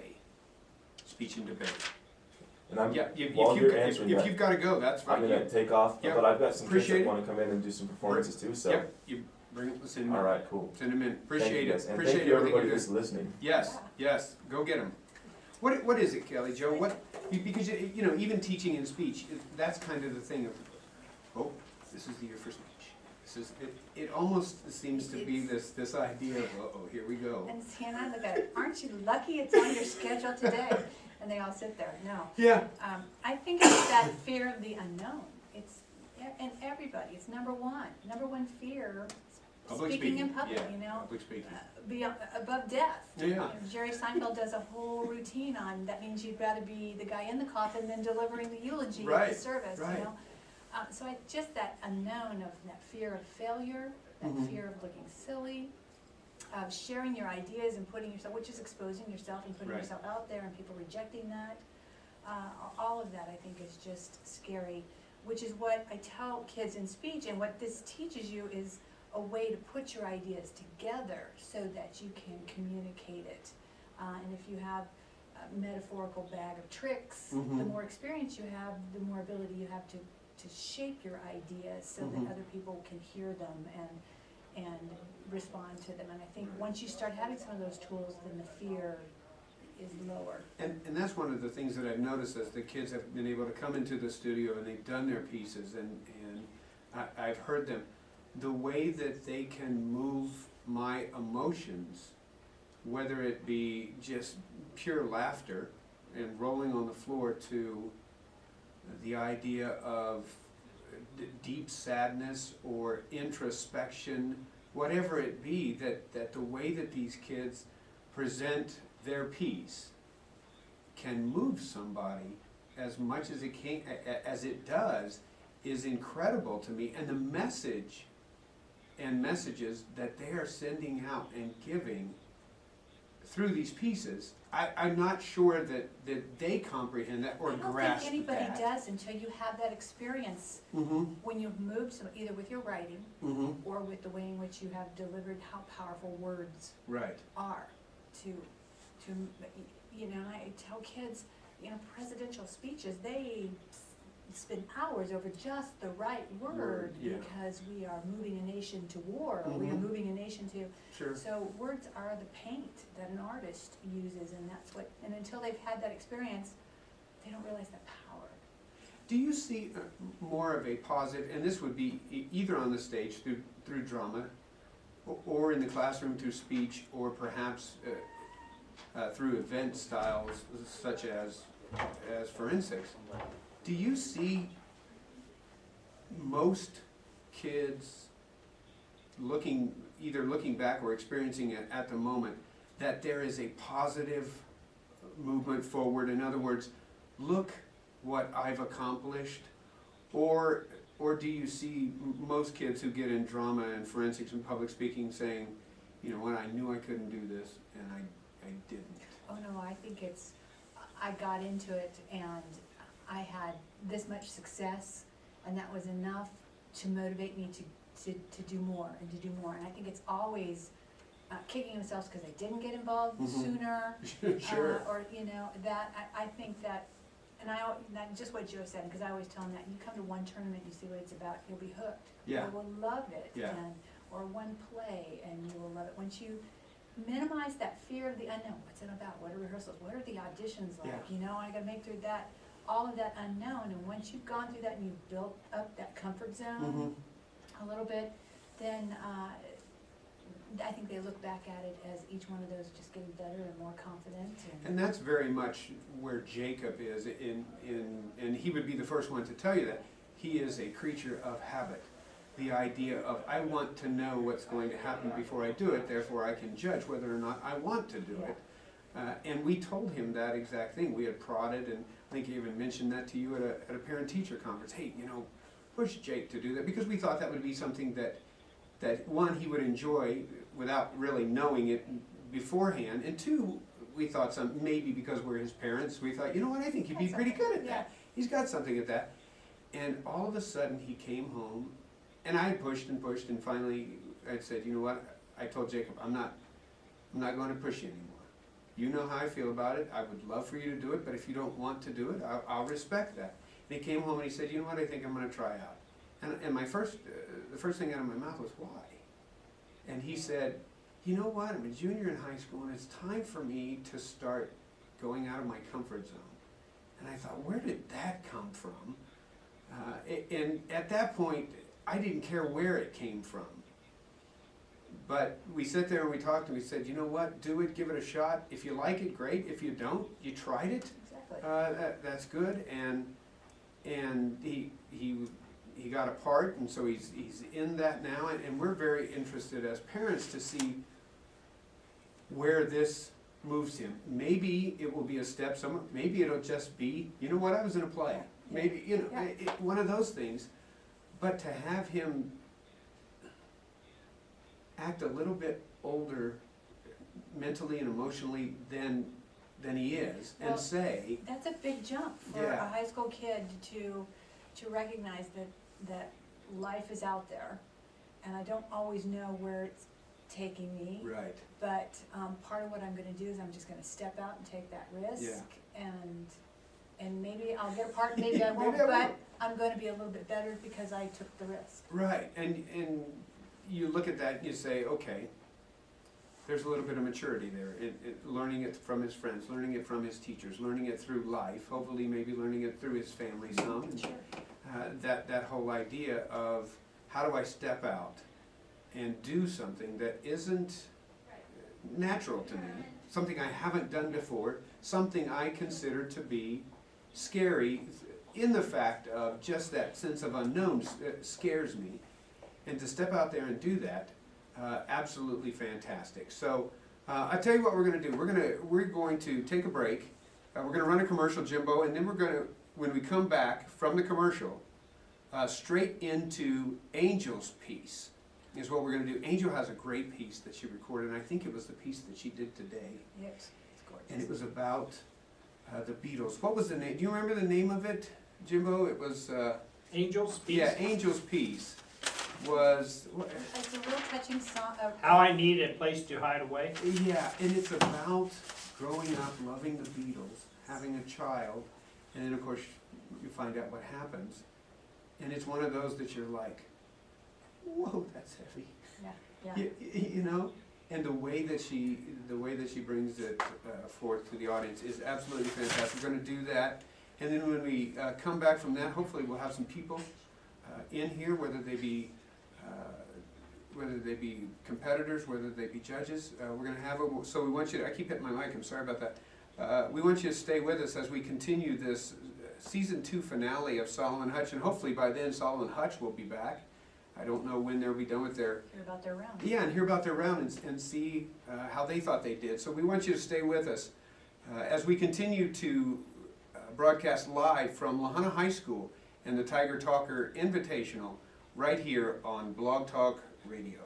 speech and debate? And I'm, Yeah, while you're answering if that, you've gotta go, that's fine. I'm gonna take off, Yep. but I've got some kids Appreciate that it. wanna come in and do some performances too, so. Yep, you bring it, send them in. All right, cool. Send them in, Thank appreciate you it, guys. And appreciate thank you everything everybody you're who's doing. listening. Yes, go get them. What is it, Kelly Jo? Because even teaching in speech, that's kind of the thing of, oh, this is the year for speech. It almost seems to be this idea of, uh-oh, here we go. And Hannah and I look at it, aren't you lucky it's on your schedule today? And they all sit there, no. Yeah. I think it's that fear of the unknown. It's, and everybody, it's number one fear, Public speaking in speaking, public, yeah, public speaking. above death. Yeah. Jerry Seinfeld does a whole routine on, that means you'd rather be the guy in the coffin than delivering the eulogy at Right, the service, right. So just that unknown of that fear of failure, that fear of looking silly, of sharing your ideas and putting yourself, which is exposing yourself and putting Right. yourself out there and people rejecting that. All of that I think is just scary, which is what I tell kids in speech, and what this teaches you is a way to put your ideas together so that you can communicate it. And if you have a metaphorical bag of tricks, the more experience you have, the more ability you have to shape your ideas so that other people can hear them and respond to them. And I think once you start having some of those tools, then the fear is lower. And that's one of the things that I've noticed as the kids have been able to come into the studio and they've done their pieces, and I've heard them, the way that they can move my emotions, whether it be just pure laughter and rolling on the floor to the idea of deep sadness or introspection, whatever it be, that the way that these kids present their piece can move somebody as much as it does is incredible to me. And the message and messages that they are sending out and giving through these pieces, I'm not sure that they comprehend that or grasp that. I don't think anybody does until you have that experience when you've moved some, either with your writing or with the way in which you have delivered how powerful words Right. are to I tell kids, presidential speeches, they spend hours over just the right word, yeah. because we are moving a nation to war, or we are Mhm. moving a nation to, Sure. so words are the paint that an artist uses, and that's what, and until they've had that experience, they don't realize the power. Do you see more of a positive, and this would be either on the stage through drama, or in the classroom through speech, or perhaps through event styles such as forensics? Do you see most kids either looking back or experiencing it at the moment, that there is a positive movement forward? In other words, look what I've accomplished, or do you see most kids who get in drama and forensics and public speaking saying, you know what, I knew I couldn't do this and I didn't? Oh no, I think it's, I got into it and I had this much success, and that was enough to motivate me to do more and to do more. And I think it's always kicking themselves because they didn't get involved Mhm. sooner. Sure. Or, you know, that, I think that, and that just what Joe said, because I always tell them that, you come to one tournament, you see what it's about, you'll be hooked. Yeah. You will love it. Yeah. Or one play, and you will love it. Once you minimize that fear of the unknown, what's it about, what are rehearsals, what are the auditions like, Yeah. you know, I gotta make through that, all of that unknown, and once you've gone through that and you've built up that comfort zone Mhm. a little bit, then I think they look back at it as each one of those just getting better and more confident. And that's very much where Jacob is and he would be the first one to tell you that. He is a creature of habit. The idea of, I want to know what's going to happen before I do it, therefore I can judge whether or not I want to do it. And we told him that exact thing. We had prodded, and I think he even mentioned that to you at a parent-teacher conference. Hey, you know, push Jake to do that, because we thought that would be something that one, he would enjoy without really knowing it beforehand, and two, we thought maybe because we're his parents, we thought, you know what, I think he'd be pretty good at that. He's got something at that. And all of a sudden, he came home, and I pushed and pushed, and finally I said, you know what, I told Jacob, I'm not going to push you anymore. You know how I feel about it. I would love for you to do it, but if you don't want to do it, I'll respect that. And he came home and he said, you know what, I think I'm going to try out. And the first thing out of my mouth was, why? And he said, you know what, I'm a junior in high school, and it's time for me to start going out of my comfort zone. And I thought, where did that come from? And at that point, I didn't care where it came from. But we sat there and we talked, and we said, you know what, do it, give it a shot. If you like it, great. If you don't, you tried it. Exactly. That's good. And he got a part, and so he's in that now, and we're very interested as parents to see where this moves him. Maybe it will be a step somewhere, maybe it'll just be, you know what, I was in a play. Maybe, you know, one of those things. But to have him act a little bit older mentally and emotionally than he is, Well, and say, that's a big jump for Yeah. a high school kid to recognize that life is out there, and I don't always know where it's taking me. right, But part of what I'm gonna do is I'm just gonna step out and take that risk, and maybe I'll get a part, maybe I won't, Maybe I but won't. I'm gonna be a little bit better because I took the risk. right, and you look at that and you say, okay, there's a little bit of maturity there, learning it from his friends, learning it from his teachers, learning it through life, hopefully maybe learning it through his family some. Sure. That whole idea of, how do I step out and do something that isn't natural to me, something I haven't done before, something I consider to be scary, in the fact of just that sense of unknown scares me. And to step out there and do that, absolutely fantastic. So I tell you what we're going to do. We're going to take a break. We're going to run a commercial, Jimbo, and then we're going to, when we come back from the commercial, straight into Angel's piece is what we're going to do. Angel has a great piece that she recorded, and I think it was the piece that she did today. Yes, it's gorgeous. And it was about the Beatles. What was the name? Do you remember the name of it, Jimbo? It was Angel's Piece? yeah, Angel's piece was It's a real touching song. How I Need a Place to Hide Away. yeah, and it's about growing up, loving the Beatles, having a child, And then, of course, you find out what happens. And it's one of those that you're like, whoa, that's heavy. Yeah. You know, and the way that she brings it forth to the audience is absolutely fantastic. We're going to do that, and then when we come back from that, hopefully we'll have some people in here, whether they be competitors, whether they be judges. We're going to have them. So we want you to. I keep hitting my mic. I'm sorry about that. We want you to stay with us as we continue this season 2 finale of Salo and Hutch, and hopefully by then Salo and Hutch will be back. I don't know when they'll be done with their... Hear about their round. Yeah, and hear about their round and see how they thought they did. So we want you to stay with us as we continue to broadcast live from Lahana High School and the Tiger Talker Invitational right here on Blog Talk Radio.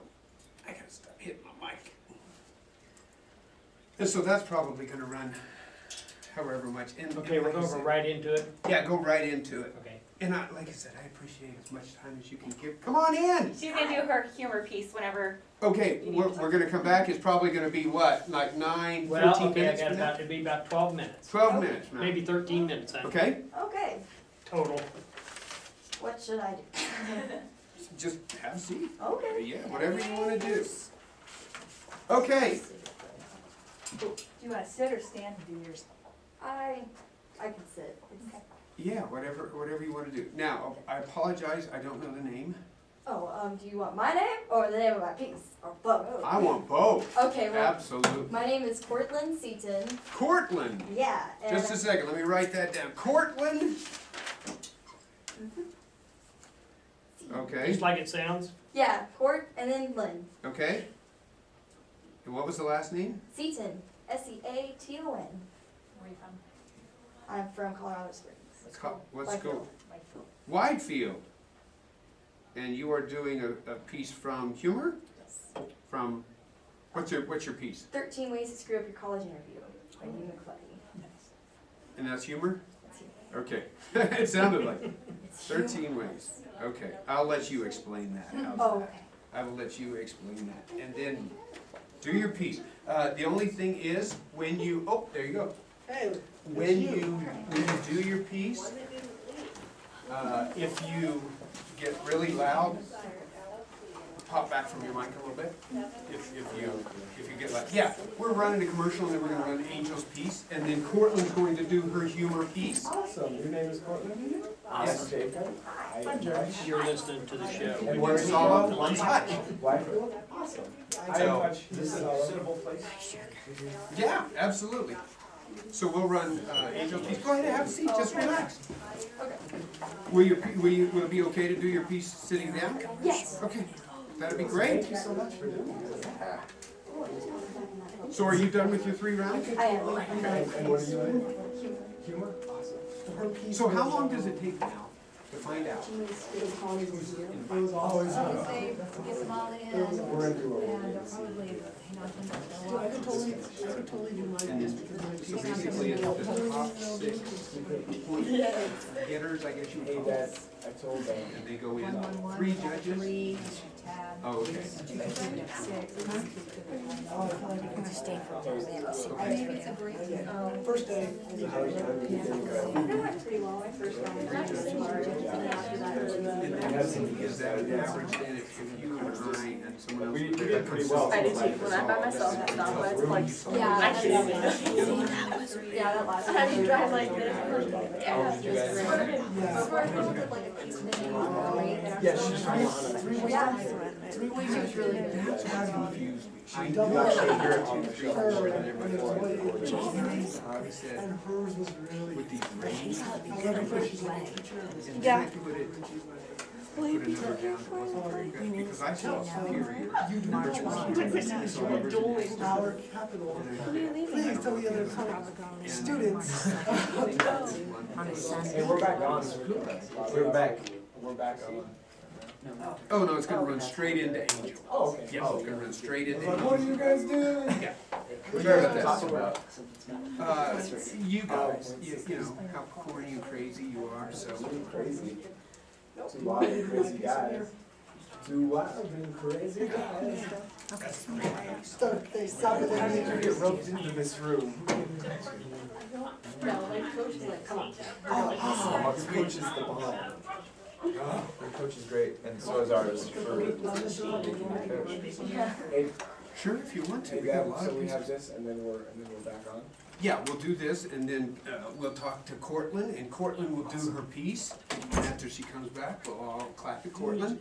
I gotta stop hitting my mic. And so that's probably gonna run however much. And, Okay, we're going to go right into it. Yeah, go right into it. Okay. And like I said, I appreciate as much time as you can give. Come on in! She's gonna do her humor piece whenever. Okay, we're gonna come back, it's probably gonna be what, like 9, 13 Well, okay, I minutes got from now? it'd be about 12 minutes. 12 minutes now. Maybe 13 minutes, Okay, Okay, total. what should I do? just have a seat. Okay. Yeah, whatever you wanna do. Okay, Do you want to sit or stand and do yours? I can sit. Okay. yeah, whatever you wanna do. Now, I apologize, I don't know the name. Do you want my name or the name of my piece? Or both? I want both, Okay, well, absolutely. my name is Cortland Seaton. Cortland, Yeah, and just a second, let me write that down. Cortland, okay, Just like it sounds. yeah, Court and then Lynn. okay. And what was the last name? Seaton, S-E-A-T-O-N. Where are you from? I'm from Colorado Springs. What Whitefield. school? Whitefield. Whitefield. And you are doing a piece from humor? Yes. From, what's your piece? 13 Ways to Screw Up Your College Interview by Hugh McFlurry. And that's humor? That's it. Okay, it sounded like it. It's 13 humor. ways. Okay, I'll let you explain that. How's Oh, that? okay. I will let you explain that. And then do your piece. The only thing is, when you, oh, there you go. When you do your piece, if you get really loud, pop back from your mic a little bit. If you get like, yeah, we're running a commercial and then we're gonna run Angel's piece, and then Cortland's going to do her humor piece. Awesome. Your name is Cortland? Yes. Jacob. I'm Josh. You're listening to the show. And One's Salo, one's Hutch. Whitefield? Awesome. I So- am Hutch. This is a suitable place. Yeah, absolutely. So we'll run Angel's piece. Go ahead and have a seat, just relax. Okay. Will it be okay to do your piece sitting down? Yes. Okay, that'd be great. Thank you so much for doing this. So are you done with your 3 rounds? I am. And what are you in? Humor? Awesome. Her piece So how was, long does it take now to find out? It was always, They get them all in, we're gonna do and it. they'll probably hang on to them. I could totally do my piece because my So piece basically, it's the top 6 point getters, I guess you would Hey, call Dad, it, I told them. and they go in. 111, 3 judges? 3, tab. Oh, okay. 6. Oh, I feel like I can stay for a minute. I mean, it's a great, First day. How are you doing? It went pretty well. My first round was really hard, and then after that, it really And is that an average then if you and I and someone else? We did pretty well. I did too. When I'm by myself, I stop, but it's like, Yeah, I can't. yeah, that last one. How do you drive like this? Yeah, did you guys- before I did like a piece of the name of the great, and Yeah, I'm she's so- three ways. Yeah. 3 ways is really good. That's what confused me. I She double knew checked actually her here on 2, the 3, show. 4 than everyone. I said, And hers was really. with these rings, Because she's like a teacher. and then I put it, put a number down, it wasn't very good, because I felt superior. You do not want to. Our capital. Please tell the other students. Hey, we're back on. We're back. We're back on. Oh, no, it's gonna run straight into Angel. Oh, okay. Yeah, it's gonna run straight into Like, what are Angel. you guys doing? Yeah. What Sorry are about you that. guys talking about? You guys, you know, how corny and crazy you are, so. Too crazy. Too wild and crazy guys. Too wild and crazy guys. Okay. They stop it How did there. you get roped into this room? No, like coach was like, come on. Oh, the coach is the bomb. Oh, the coach is great, and so is ours. Hey, Sure, if you want to. hey, We got a Dad, lot so of we pieces. have this, and then we're back on? Yeah, we'll do this, and then we'll talk to Cortland, and Cortland will do her piece. And after she comes back, we'll all clap at Cortland.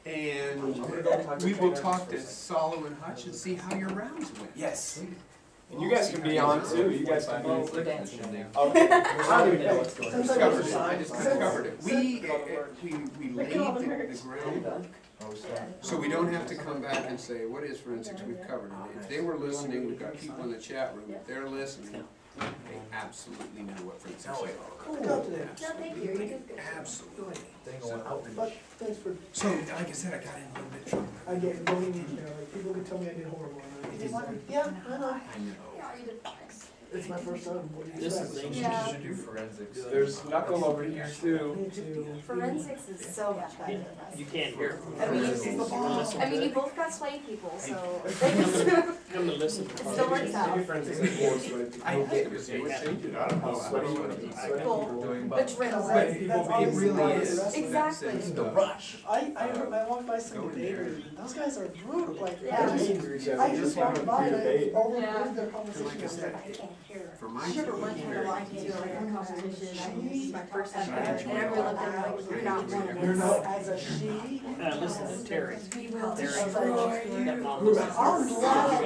And we will talk to Salo and Hutch and see how your rounds went. Yes. And you guys can be on too, you guys can be. We're dancing. Okay. I don't even know what's going on. Discovered it, I just discovered it. We laid the groundwork, so we don't have to come back and say, what is forensics, we've covered it. If they were listening, we've got people in the chat room, if they're listening, they absolutely know what forensics is. Go today. No, thank you, you did good. Absolutely. But thanks for, So, like I said, I got in a little bit of trouble. I get, believe me, like, people can tell me I did horrible. And I just, yeah, I know. I know. Yeah, you did fine. It's my first time. What do you This is expect? ancient. Yeah. do forensics. There's Knuckle over here too. Me too. Forensics is so much better than us. You can't hear. I mean, I mean, you both got slave people, so it Come to listen. still works out. Forensics is more sweaty people. I had to say what changed it. I don't know. Sweaty people doing, The But adrenaline. it really is. Exactly. The rush. I walked by some debaters, and those guys are brutal, like, Yeah. I just walked by and I overheard their Like I conversation. said, I can't hear. for my Sure, but one team, time I walked into like a competition, this is my first time there, and everyone looked at me like, you're not one of You're us. not as a she. Listen to Terry. That That mom was. I'm glad.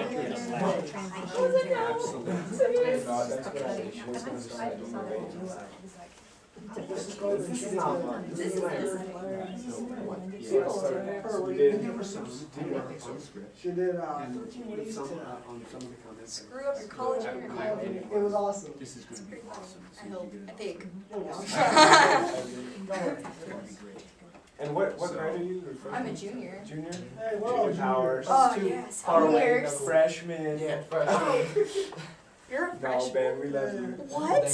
absolutely. This is going to be. This is not fun. This is We did. She did, And on some of the comments. Screw up your college and your college. it was awesome. This is gonna be awesome. I hope, I think. It's gonna be great. And what grade are you? I'm a junior. Junior? Hey, we're all Junior powers. Oh, yes, Far away, years. freshman. Yeah, You're a No, freshman. Ben, we love you. What?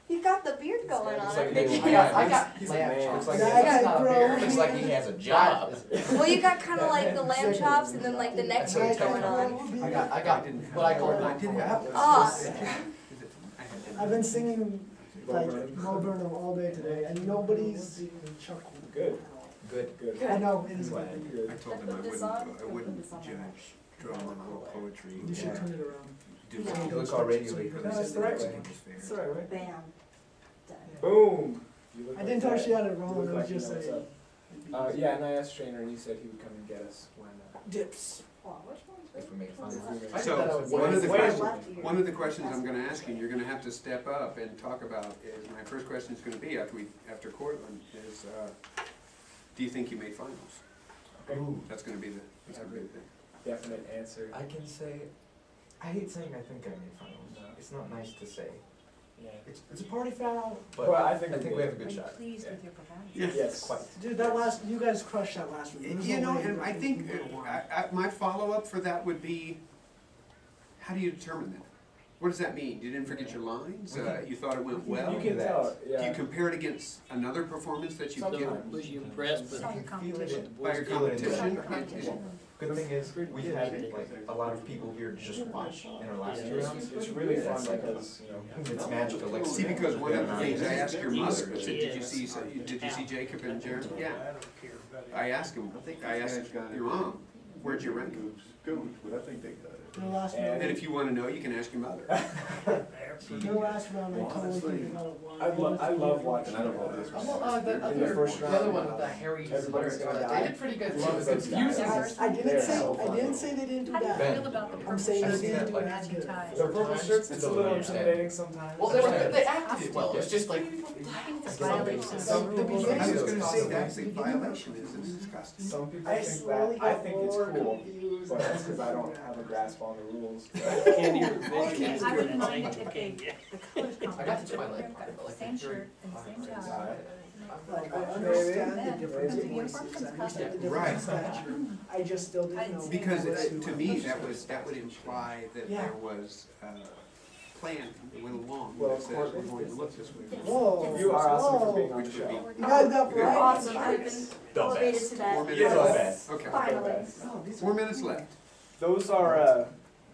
You got the beard going on. It's I'm like thinking. I got He's lamb man. chops. It's like, Yeah, I got grown. it's like he has a job. Well, you got kind of like the lamb chops and then like the neck beard going on. I got what I call I did have. Ah. I've been singing like Mo Burnham all day today, and nobody's even chuckled. Good. Good. I know, it is Glad. good. Good. I told them I wouldn't judge drama or poetry. You should turn it around. Do Yeah. it. You look all radio. Because I No, that's said the right that way. was fair. It's alright, right? Bam. Done. Boom. You look I like didn't tell her that. she had it You wrong, look I like was you just know what's saying. up. Yeah, and I asked Trainer, and he said he would come and get us when. Dips. Wow, which one's If we make fun of if we it. make- So, one of the one of the questions I'm gonna ask you, and you're gonna have to step up and talk about, is, my first question is gonna be after Cortland, is, do you think you made finals? Okay. That's gonna be that's a big thing. Definite answer. I can say, I hate saying I think I made finals. It's not nice to say. Yeah. It's a party foul, but Well, I think we we have a Are good you shot. pleased with your performance? Yes. Quite. Dude, that last, you guys crushed that last one. There's You no know, way and I you think, would've won. my follow-up for that would be, how do you determine that? What does that mean? You didn't forget your lines? You thought it went well? You can tell, Do you yeah. compare it against another performance that you've given? Was you impressed with? Saw your competition. By your Feel it in the competition? Good thing is, we had like a lot of people here to just watch in our last two rounds. It's really fun because, you know. It's magical, like. See, because one of the things I asked your mother, I said, did you see Jacob and Jeremy? Yeah. I asked him, I asked your mom, where'd you rank them? Good, but I think they got it. The last And round, And if you wanna know, you can ask your mother. the last round, I totally could have got one. I love watching. And I don't know this one. In the first round. The other one with the hairy Everybody's lyrics, gonna they die. did pretty good. It Love was those confusing. guys. I didn't say they didn't do How do you that. feel about the I'm purple saying they shirts didn't do and it as matching good. ties? The purple shirts, it's a little intimidating sometimes. Well, they acted well, it's just like. I think it's a violation of the The rules. beginning I was was gonna say, awesome. that's a violation, it's disgusting. Some people I think slowly that, I got think it's more cool, confused. but that's because I don't have a grasp on the rules. Candy or I wouldn't mind if vision. they, the colors I got to Twilight complement, part, but the like. same shirt and the same tie. Like, I understand the Then, difference the in uniform voices, comes I understand the Right. difference in stature. I just still didn't know. Because what to me, that would imply that Yeah. there was plan, it went along, Well, it says we're going to look this way. Whoa. You are awesome for Whoa. being on the Which would be, show. You guys got You're variety. Awesome, I've been elevated to that. 4 minutes Yes. left. Okay, Finally. Oh, these 4 are- minutes left. Those are,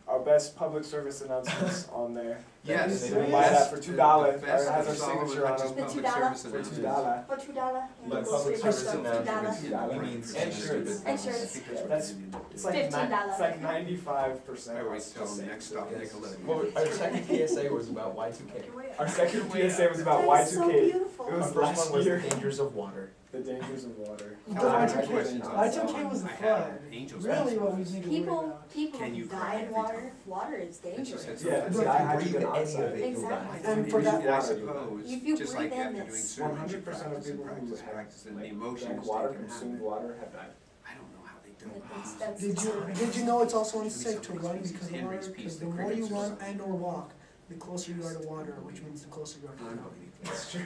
our best public service announcements on there. Yes. You can buy that for $2, The or it best has our of Solomon signature on Hutch's them. The public $2? service For announcements. $2. For $2. Like public service announcements. $2. means And shirts. And shirts. Yeah, that's, it's like, $15. it's like 95%. I always tell them next stop, Nickelodeon. Well, our second PSA was about Y2K. Our second PSA was about That is so Y2K. beautiful. It Our was first last one was year. the dangers of water. The dangers of water. The How many Y2K questions on Y2K was the I had flood. Angels. Really what we need to worry People, about. people Can you die cry in every water. time? Water is And she dangerous. said Yeah, something. see, I had to Breathe get any of outside. it, you'll die. And for that I water, suppose, If you just like breathe in after doing this- surgery, 100% of practice and people who practice, have practice, and the drank emotions water, they can consumed have. water, have died. I don't know how they do it. did you know it's also unsafe to something run speaks because of Henry's water? piece, Because the the more you critics or run something. and or walk, the closer you are to water, which means the closer you are to drowning. Unbelievable. That's true.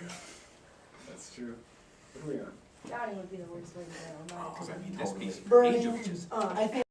That's true. What are we on? Drowning would be the worst way to go. in my Because I opinion. mean, this piece, Burning, Angels just I think